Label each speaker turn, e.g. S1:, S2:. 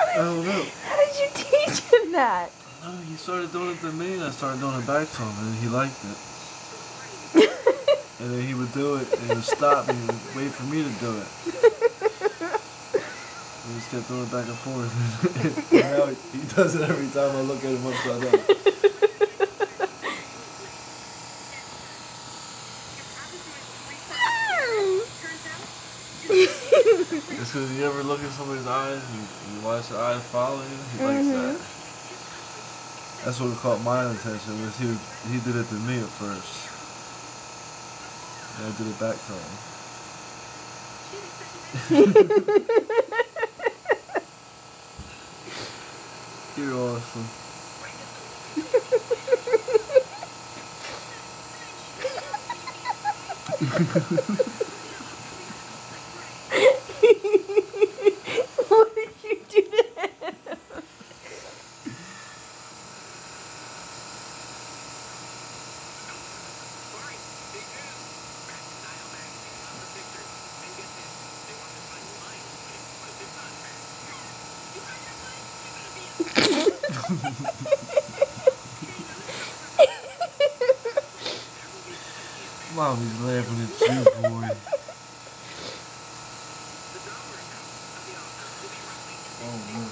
S1: I don't know.
S2: How did you teach him that?
S1: No, he started doing it to me, and I started doing it back to him, and he liked it. And then he would do it, and he would stop, and he would wait for me to do it. We just kept doing it back and forth. And now he does it every time I look at him upside down. It's because you ever look in somebody's eyes and you watch the eyes follow you, he likes that. That's what caught my attention, was he did it to me at first. And I did it back to him. You're awesome.
S2: What did you do to him?
S1: Mommy's laughing at you, boy. Oh, no.